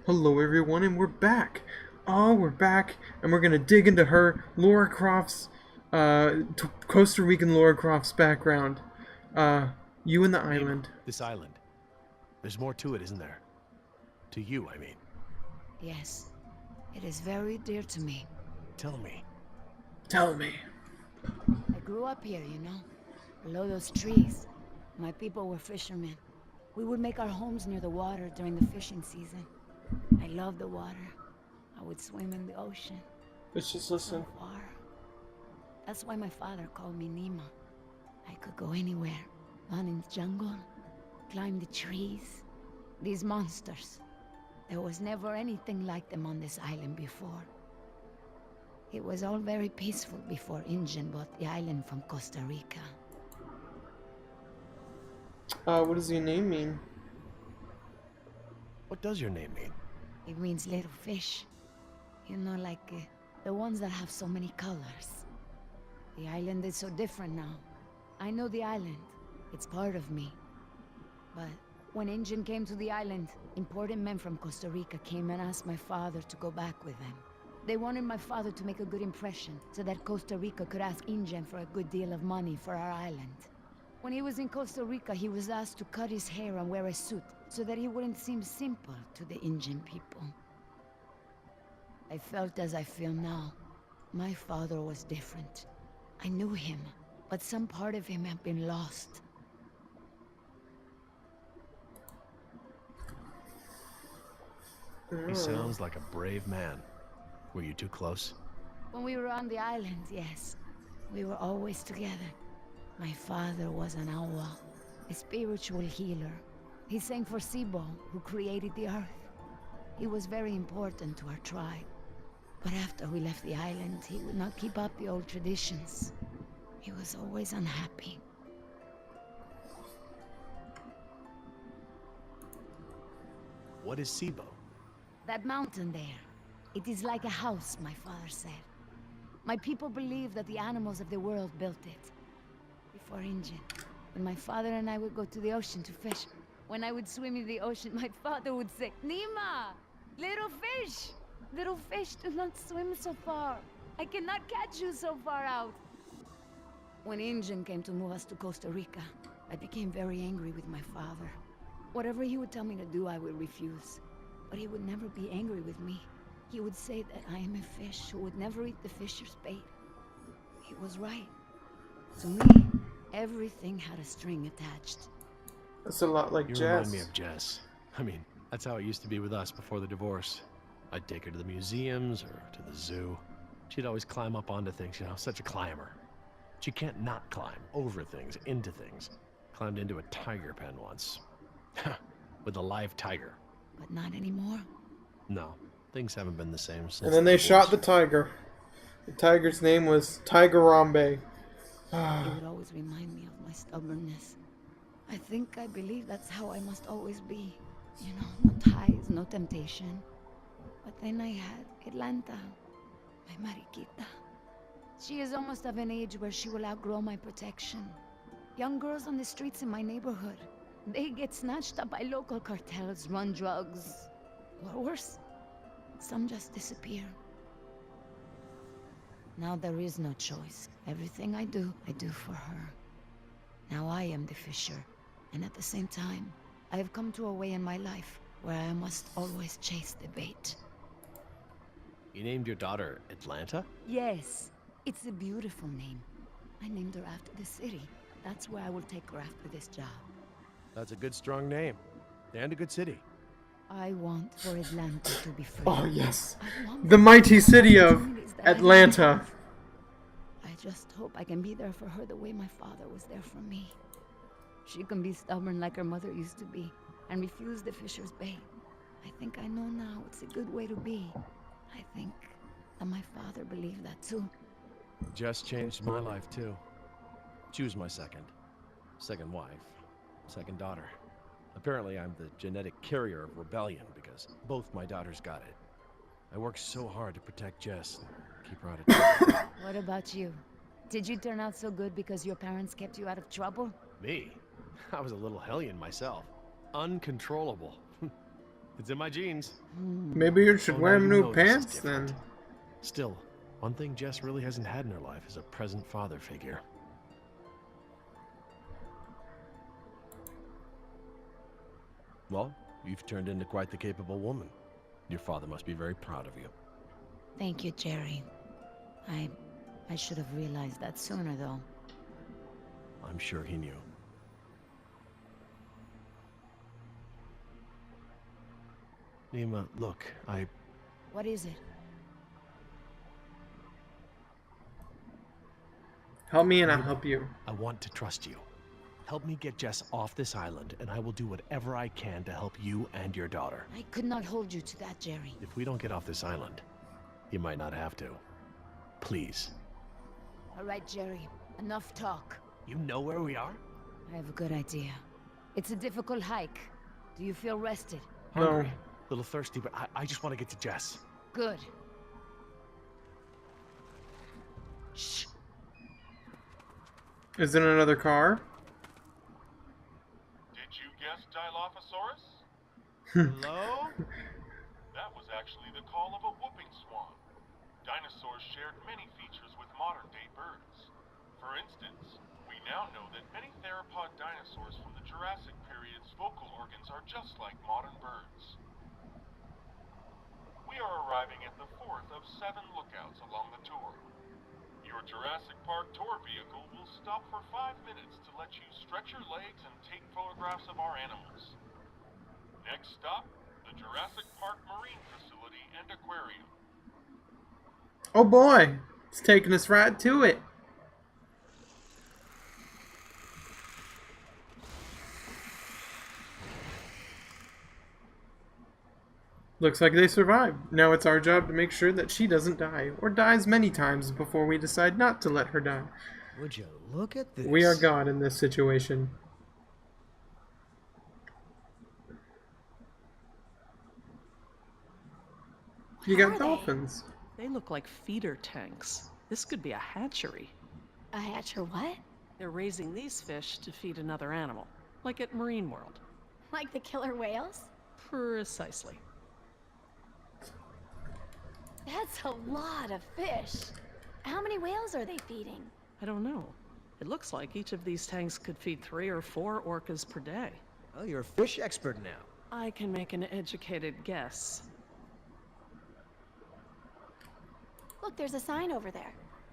Hello everyone, and we're back. Oh, we're back, and we're gonna dig into her, Laura Croft's, Costa Rican Laura Croft's background. Uh, you and the Nima, island. this island. There's more to it, isn't there? To you, I mean. Yes, it is very dear to me. Tell me. Tell me. I grew up here, you know, below those trees. My people were fishermen. We would make our homes near the water during the fishing season. I loved the water. I would swim in the ocean. Let's just listen. So far. That's why my father called me Nima. I could go anywhere. Run in the jungle, climb the trees. These monsters. There was never anything like them on this island before. It was all very peaceful before Injun bought the island from Costa Rica. What does your name mean? What does your name mean? It means little fish. You know, like the ones that have so many colors. The island is so different now. I know the island. It's part of me. But when Injun came to the island, important men from Costa Rica came and asked my father to go back with them. They wanted my father to make a good impression, so that Costa Rica could ask Injun for a good deal of money for our island. When he was in Costa Rica, he was asked to cut his hair and wear a suit, so that he wouldn't seem simple to the Injun people. I felt as I feel now. My father was different. I knew him, but some part of him had been lost. He sounds like a brave man. Were you too close? When we were on the island, yes. We were always together. My father was an awa, a spiritual healer. He sang for Sibo, who created the earth. He was very important to our tribe. But after we left the island, he would not keep up the old traditions. He was always unhappy. What is Sibo? That mountain there. It is like a house, my father said. My people believe that the animals of the world built it. Before Injun, when my father and I would go to the ocean to fish, when I would swim in the ocean, my father would say, Nima! Little fish! Little fish, do not swim so far. I cannot catch you so far out. When Injun came to move us to Costa Rica, I became very angry with my father. Whatever he would tell me to do, I would refuse. But he would never be angry with me. He would say that I am a fish who would never eat the fisher's bait. He was right. To me, everything had a string attached. That's a lot like You Jess. remind me of Jess. I mean, that's how it used to be with us before the divorce. I'd take her to the museums or to the zoo. She'd always climb up onto things, you know, such a climber. She can't not climb over things, into things. Climbed into a tiger pen once. With a live tiger. But not anymore. No, things haven't been the same since. And then they the shot the divorce. tiger. The tiger's name was Tiger Rambe. He would always remind me of my stubbornness. I believe that's how I must always be. You know, no ties, no temptation. But then I had Atlanta, my mariquita. She is almost of an age where she will outgrow my protection. Young girls on the streets in my neighborhood, they get snatched up by local cartels, run drugs. Or worse, some just disappear. Now there is no choice. Everything I do for her. Now I am the fisher, and at the same time, I have come to a way in my life where I must always chase the bait. You named your daughter Atlanta? Yes, it's a beautiful name. I named her after the city. That's where I will take her after this job. That's a good, strong name. And a good city. I want for Atlanta to be free. Oh, yes. I want The mighty the city of opportunities that I have. Atlanta. I just hope I can be there for her the way my father was there for me. She can be stubborn like her mother used to be, and refuse the fisher's bait. I think I know now it's a good way to be. I think that my father believed that too. Jess changed my life too. She was my second wife, second daughter. Apparently I'm the genetic carrier of rebellion because both my daughters got it. I worked so hard to protect Jess and keep her out of trouble. What about you? Did you turn out so good because your parents kept you out of trouble? Me? I was a little hellion myself. Uncontrollable. It's in my genes. Maybe you should Oh, wear now you new know this is pants then. different. Still, one thing Jess really hasn't had in her life is a present father figure. Well, you've turned into quite the capable woman. Your father must be very proud of you. Thank you, Jerry. I should have realized that sooner, though. I'm sure he knew. Nima, look, What is it? Help me and I'll Nima, help you. I want to trust you. Help me get Jess off this island, and I will do whatever I can to help you and your daughter. I could not hold you to that, Jerry. If we don't get off this island, you might not have to. Please. All right, Jerry. Enough talk. You know where we are? I have a good idea. It's a difficult hike. Do you feel rested? Hungry. A little thirsty, but I just want to get to Jess. Good. Shh. Is it another car? Did you guess Dilophosaurus? Hello? That was actually the call of a whooping swan. Dinosaurs shared many features with modern-day birds. For instance, we now know that many theropod dinosaurs from the Jurassic period's vocal organs are just like modern birds. We are arriving at the fourth of 7 lookouts along the tour. Your Jurassic Park tour vehicle will stop for 5 minutes to let you stretch your legs and take photographs of our animals. Next stop, the Jurassic Park Marine Facility and Aquarium. Oh boy! It's taking us right to it. Looks like they survived. Now it's our job to make sure that she doesn't die, or dies many times before we decide not to let her die. Would you look at this? We are God in this situation. You got dolphins. They look like feeder tanks. This could be a hatchery. A hatcher what? They're raising these fish to feed another animal, like at Marine World. Like the killer whales? Precisely. That's a lot of fish. How many whales are they feeding? I don't know. It looks like each of these tanks could feed 3 or 4 orcas per day. Oh, you're a fish expert now. I can make an educated guess. Look, there's a sign over there.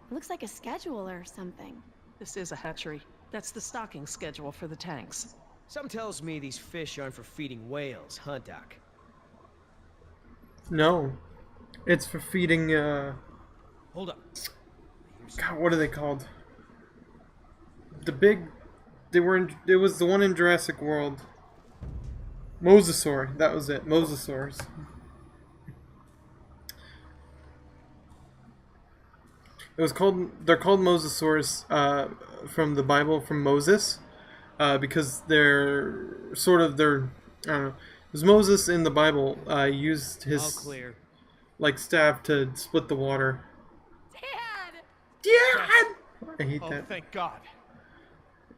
It looks like a schedule or something. This is a hatchery. That's the stocking schedule for the tanks. Some tells me these fish aren't for feeding whales, huh, Doc? No. It's for feeding, Hold up. God, what are they called? The big... It was the one in Jurassic World. Mosasaur. That was it. Mosasaurs. They're called mosasaurs from the Bible, from Moses, because they're sort of, I don't know, because Moses in the Bible used All his, clear. like, staff to split the water. Dad! Dad! I hate Oh, that. thank God.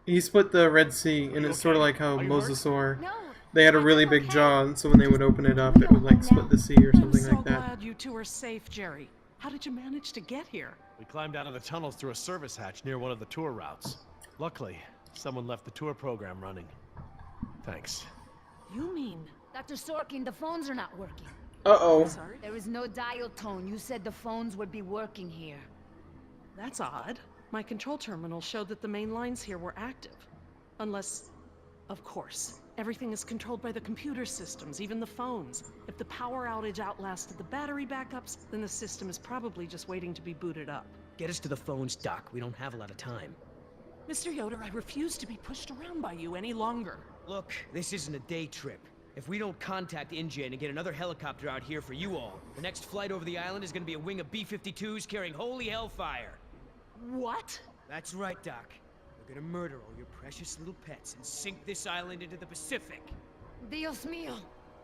He split the Red Sea, and You it's sort of okay? like how Are you hurt? Mosasaur, No. they had a really big jaw, and so when they would open it up, it would, like, split the sea or I'm something so like that. glad you two are safe, Jerry. How did you manage to get here? We climbed out of the tunnels through a service hatch near one of the tour routes. Luckily, someone left the tour program running. Thanks. You mean... Dr. Sorkin, the phones are not working. Uh-oh. Sorry? There is no dial tone. You said the phones would be working here. That's odd. My control terminal showed that the main lines here were active. Unless... Of course. Everything is controlled by the computer systems, even the phones. If the power outage outlasted the battery backups, then the system is probably just waiting to be booted up. Get us to the phones, Doc. We don't have a lot of time. Mr. Yoder, I refuse to be pushed around by you any longer. Look, this isn't a day trip. If we don't contact InGen and get another helicopter out here for you all, the next flight over the island is gonna be a wing of B-52s carrying holy hellfire. What? That's right, Doc. We're gonna murder all your precious little pets and sink this island into the Pacific. Dios mío.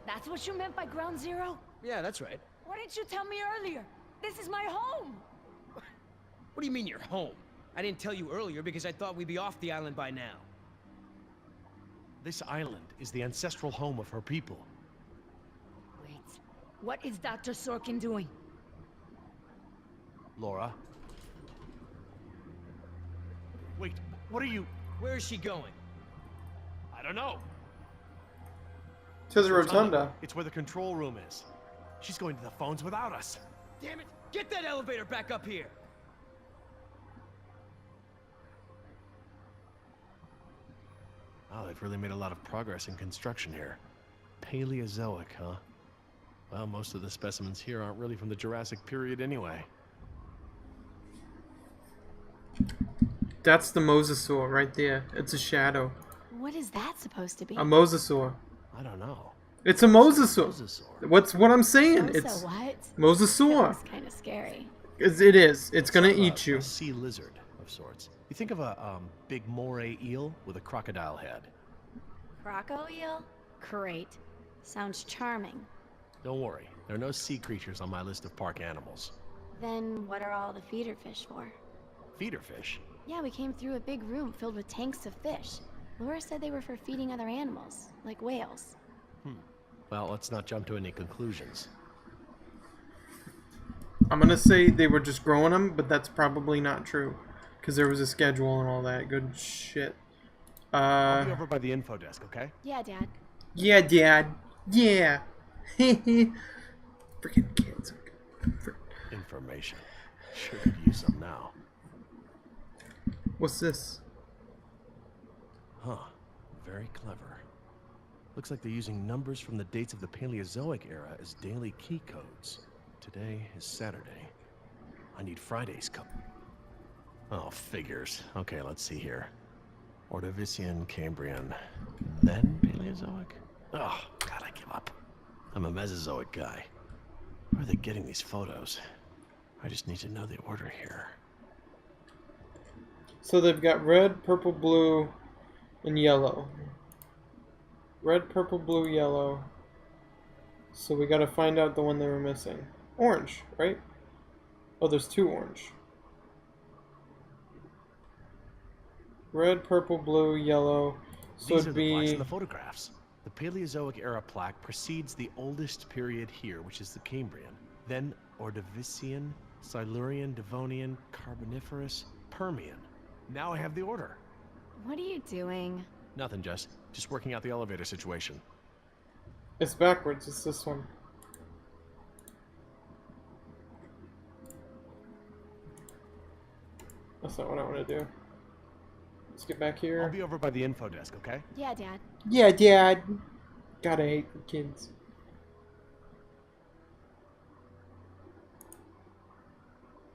That's what you meant by ground zero? Yeah, that's right. Why didn't you tell me earlier? This is my home. What do you mean you're home? I didn't tell you earlier because I thought we'd be off the island by now. This island is the ancestral home of her people. What is Dr. Sorkin doing? Laura? Wait, what are you... Where is she going? I don't know. To the rotunda. It's where the control room is. She's going to the phones without us. Damn it! Get that elevator back up here! Wow, they've really made a lot of progress in construction here. Paleozoic, huh? Well, most of the specimens here aren't really from the Jurassic period anyway. That's the mosasaur right there. It's a shadow. What is that supposed to be? A mosasaur. I don't know. It's a mosasaur. Mosasaur. What I'm saying? Mosa It's what? mosasaur. That looks kind of scary. It is. It's gonna Sort of eat you. A sea lizard of sorts. You think of a big moray eel with a crocodile head. Croco eel? Great. Sounds charming. Don't worry, there are no sea creatures on my list of park animals. Then what are all the feeder fish for? Feeder fish? Yeah, we came through a big room filled with tanks of fish. Laura said they were for feeding other animals, like whales. Well, let's not jump to any conclusions. I'm gonna say they were just growing them, but that's probably not true, because there was a schedule and all that good shit. I'll be over by the info desk, okay? Yeah, Dad. Yeah, Dad. Yeah. Freaking kids. Information. Sure could use some now. What's this? Huh. Very clever. Looks like they're using numbers from the dates of the Paleozoic era as daily key codes. Today is Saturday. I need Friday's code. Oh, figures. Okay, let's see here. Ordovician, Cambrian, then Paleozoic? Oh, God, I give up. I'm a Mesozoic guy. Where are they getting these photos? I just need to know the order here. So they've got red, purple, blue, and yellow. Red, purple, blue, yellow. So we gotta find out the one they were missing. Orange, right? Oh, there's two orange. Red, purple, blue, yellow. So These are it'd the plaques be... in the photographs. The Paleozoic era plaque precedes the oldest period here, which is the Cambrian. Then Ordovician, Silurian, Devonian, Carboniferous, Permian. Now I have the order. What are you doing? Nothing, Jess. Just working out the elevator situation. It's backwards. It's this one. That's not what I want to do. Let's get back here. I'll be over by the info desk, okay? Yeah, Dad. Yeah, Dad. Gotta hate the kids.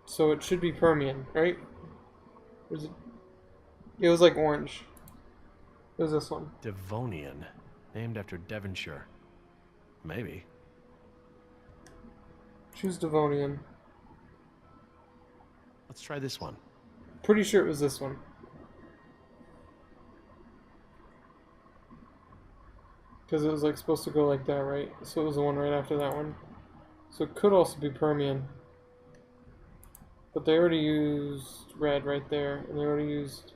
So it should be Permian, right? Was it? It was like orange. It was this one. Devonian. Named after Devonshire. Maybe. Choose Devonian. Let's try this one. Pretty sure it was this one. Because it was like supposed to go like that, right? So it was the one right after that one. So it could also be Permian. But they already used red right there, and they already used...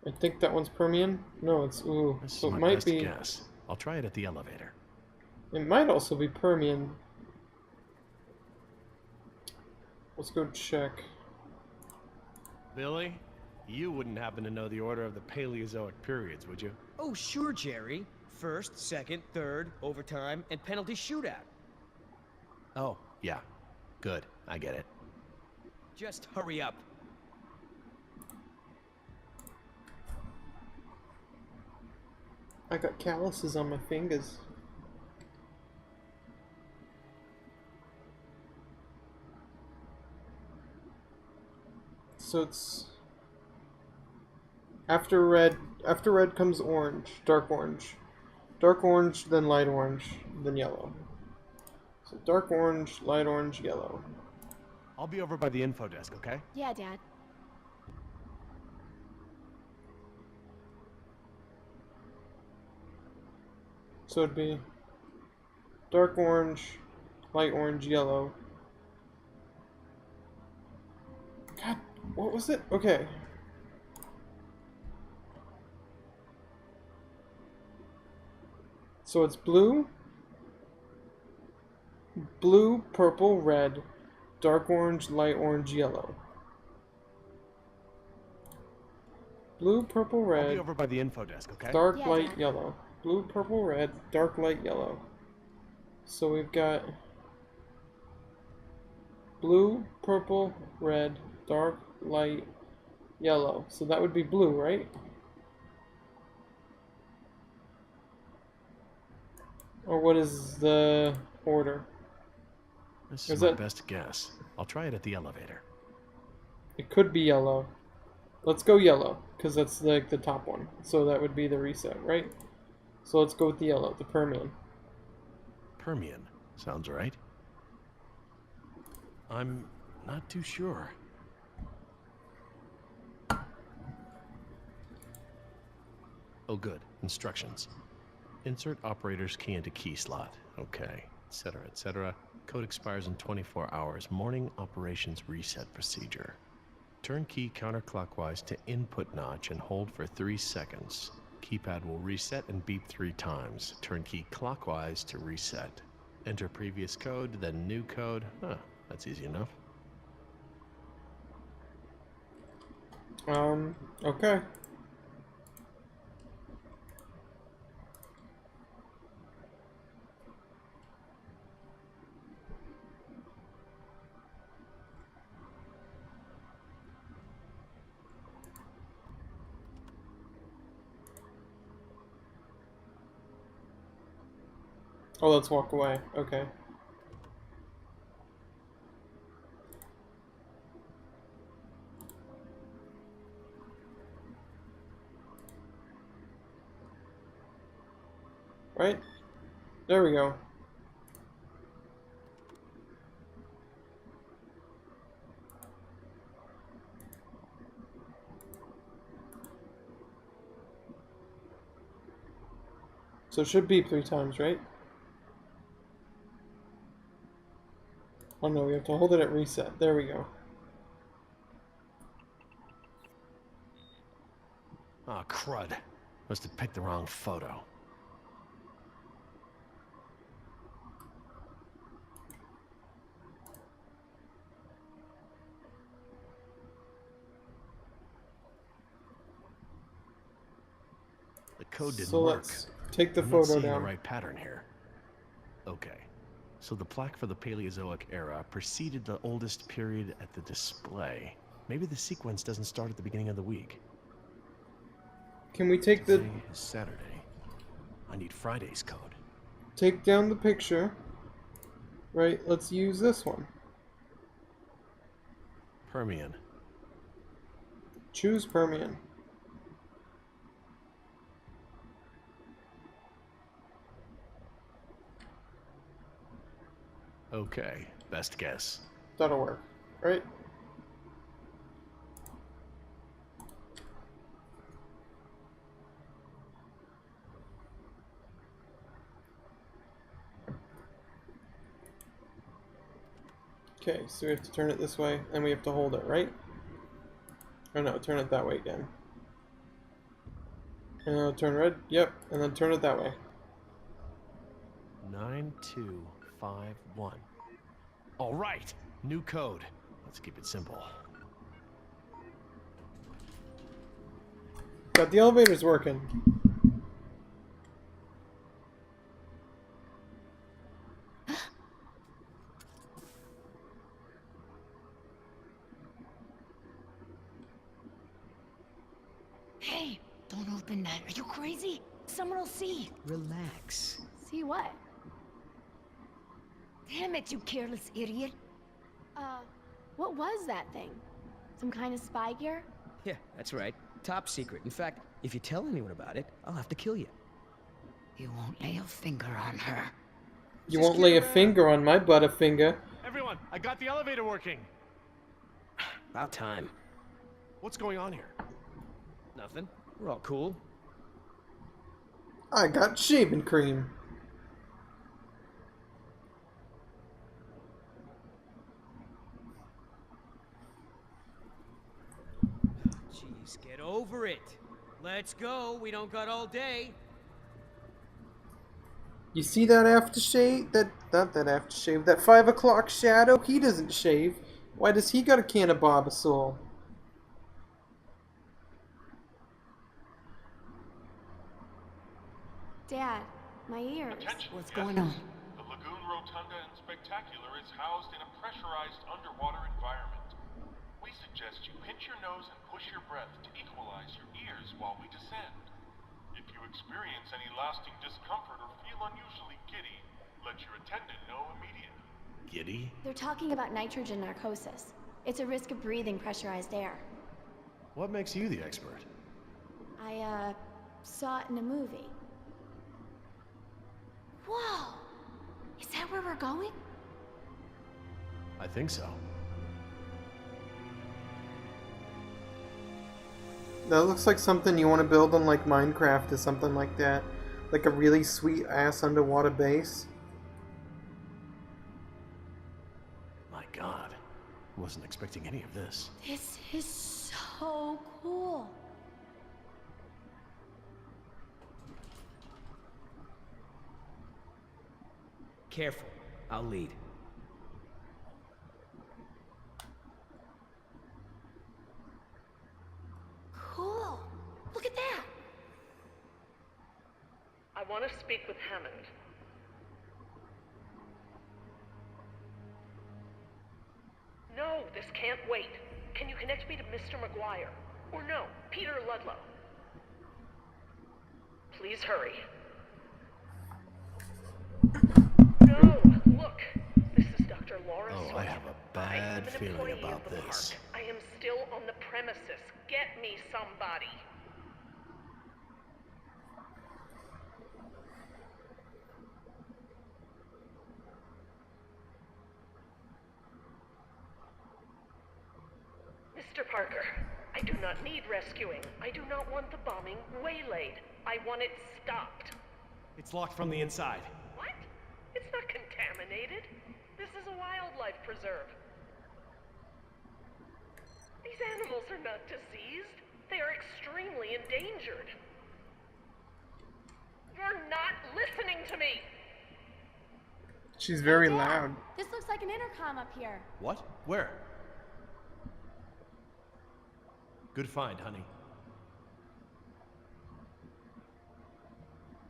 I think that one's Permian? No, it's... Ooh. This So is it my might best be... guess. I'll try it at the elevator. It might also be Permian. Let's go check. Billy, you wouldn't happen to know the order of the Paleozoic periods, would you? Oh, sure, Jerry. First, second, third, overtime, and penalty shootout. Oh, yeah. Good. I get it. Just hurry up. I got calluses on my fingers. So it's after red comes orange, dark orange. Dark orange, then light orange, then yellow. So dark orange, light orange, yellow. I'll be over by the info desk, okay? Yeah, Dad. So it'd be dark orange, light orange, yellow. God, what was it? Okay. So it's blue, blue, purple, red, dark orange, light orange, yellow. Blue, purple, I'll be red, over by the info desk, okay? dark, Yeah, light, Dad. yellow. Blue, purple, red, dark, light, yellow. So we've got blue, purple, red, dark, light, yellow. So that would be blue, right? Or what is the order? This Is is my that... best guess. I'll try it at the elevator. It could be yellow. Let's go yellow, because that's like the top one. So that would be the reset, right? So let's go with the yellow, the Permian. Permian. Sounds right. I'm not too sure. Oh, good. Instructions. Insert operator's key into key slot. Okay. Etc., etc. Code expires in 24 hours. Morning operations reset procedure. Turn key counterclockwise to input notch and hold for 3 seconds. Keypad will reset and beep 3 times. Turn key clockwise to reset. Enter previous code, then new code. Huh, that's easy enough. Okay. Oh, let's walk away. Okay. Right? There we go. So it should beep 3 times, right? Oh no, we have to hold it at reset. There we go. Ah, crud. Must have picked the wrong photo. The code didn't So work. let's take the I'm not photo seeing the down. right pattern here. Okay. So the plaque for the Paleozoic era preceded the oldest period at the display. Maybe the sequence doesn't start at the beginning of the week. Can we take Today is Saturday. I need Friday's code. take down the picture? Right, let's use this one. Permian. Choose Permian. Okay, best guess. That'll work, right? Okay, so we have to turn it this way, and we have to hold it, right? Or no, turn it that way again. Turn red, yep, and then turn it that way. 9251. All right, new code. Let's keep it simple. Got the elevators working. Hey, don't open that. Are you crazy? Someone will see. Relax. See what? Damn it, you careless idiot. What was that thing? Some kind of spy gear? Yeah, that's right. Top secret. In fact, if you tell anyone about it, I'll have to kill you. You won't lay a finger on her. You won't lay a finger on my butterfinger. Everyone, I got the elevator working. About time. What's going on here? Nothing. We're all cool. I got shaving cream. Jeez, get over it. Let's go. We don't got all day. You see that aftershave? Not that aftershave. That 5 o'clock shadow? He doesn't shave. Why does he got a can of Barbasol? Dad, my ears. Attention, What's guests. going on? The Lagoon Rotunda and Spectacular is housed in a pressurized underwater environment. We suggest you pinch your nose and push your breath to equalize your ears while we descend. If you experience any lasting discomfort or feel unusually giddy, let your attendant know immediately. Giddy? They're talking about nitrogen narcosis. It's a risk of breathing pressurized air. What makes you the expert? I, saw it in a movie. Whoa! Is that where we're going? I think so. That looks like something you want to build on like Minecraft or something like that. Like a really sweet ass underwater base. My God. Wasn't expecting any of this. This is so cool. Careful. I'll lead. Cool. Look at that. I want to speak with Hammond. No, this can't wait. Can you connect me to Mr. McGuire? Or no, Peter Ludlow? Please hurry. No, look. This is Dr. Laura Oh, I Swain. have a I am bad an feeling employee about of the this. park. I am still on the premises. Get me somebody. Mr. Parker, I do not need rescuing. I do not want the bombing waylaid. I want it stopped. It's locked from the inside. What? It's not contaminated. This is a wildlife preserve. These animals are not diseased. They are extremely endangered. You're not listening to me! She's very Dad, loud. This looks like an intercom up here. What? Where? Good find, honey.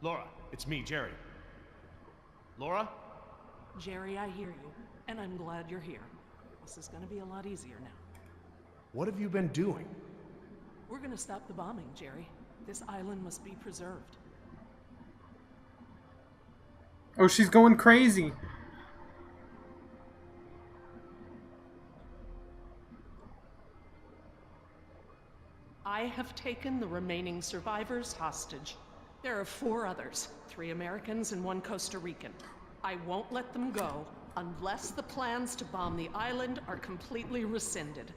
Laura, it's me, Jerry. Laura? Jerry, I hear you, and I'm glad you're here. This is gonna be a lot easier now. What have you been doing? We're gonna stop the bombing, Jerry. This island must be preserved. Oh, she's going crazy. I have taken the remaining survivors hostage. There are 4 others, 3 Americans and 1 Costa Rican. I won't let them go unless the plans to bomb the island are completely rescinded.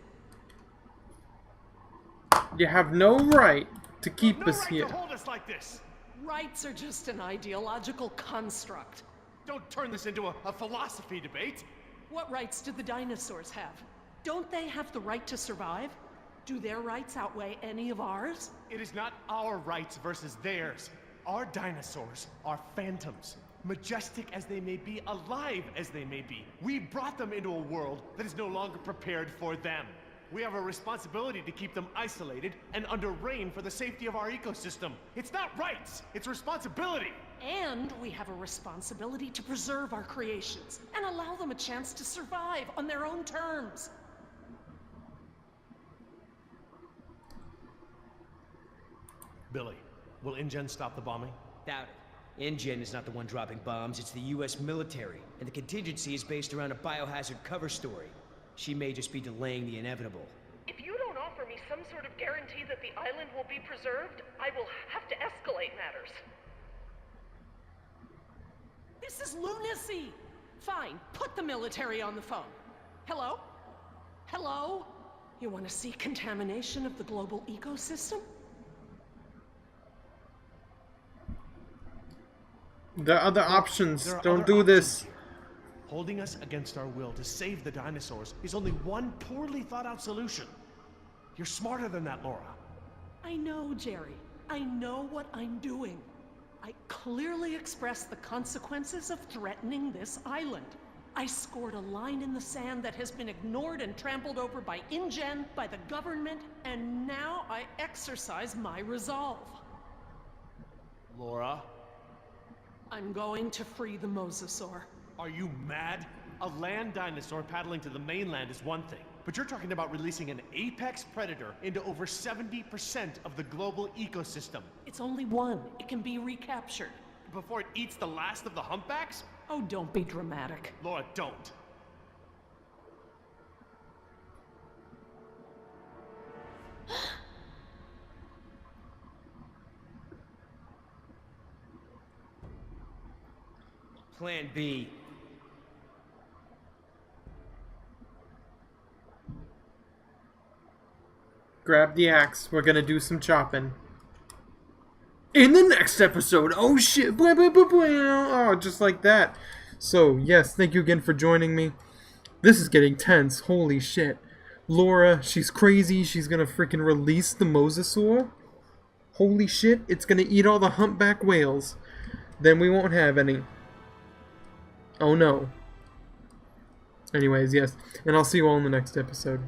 You have no right to keep No us right here. to hold us like this! Rights are just an ideological construct. Don't turn this into a philosophy debate! What rights do the dinosaurs have? Don't they have the right to survive? Do their rights outweigh any of ours? It is not our rights versus theirs. Our dinosaurs are phantoms. Majestic as they may be, alive as they may be. We brought them into a world that is no longer prepared for them. We have a responsibility to keep them isolated and under rein for the safety of our ecosystem. It's not rights, it's responsibility. And we have a responsibility to preserve our creations and allow them a chance to survive on their own terms. Billy, will InGen stop the bombing? Doubt it. InGen is not the one dropping bombs, it's the US military. And the contingency is based around a biohazard cover story. She may just be delaying the inevitable. If you don't offer me some sort of guarantee that the island will be preserved, I will have to escalate matters. This is lunacy! Fine, put the military on the phone. Hello? Hello? You want to see contamination of the global ecosystem? The other options. There are Don't other do options this. here. Holding us against our will to save the dinosaurs is only one poorly thought out solution. You're smarter than that, Laura. I know, Jerry. I know what I'm doing. I clearly expressed the consequences of threatening this island. I scored a line in the sand that has been ignored and trampled over by InGen, by the government, and now I exercise my resolve. Laura, I'm going to free the Mosasaur. are you mad? A land dinosaur paddling to the mainland is one thing, but you're talking about releasing an apex predator into over 70% of the global ecosystem. It's only one. It can be recaptured. Before it eats the last of the humpbacks? Oh, don't be dramatic. Laura, don't. Plan B. Grab the axe. We're gonna do some chopping. In the next episode, oh shit, blah, blah, blah, blah. Oh, just like that. So, yes, thank you again for joining me. This is getting tense, holy shit. Laura, she's crazy, she's gonna freaking release the Mosasaur. Holy shit, it's gonna eat all the humpback whales. Then we won't have any. Oh no. Anyways, yes, and I'll see you all in the next episode.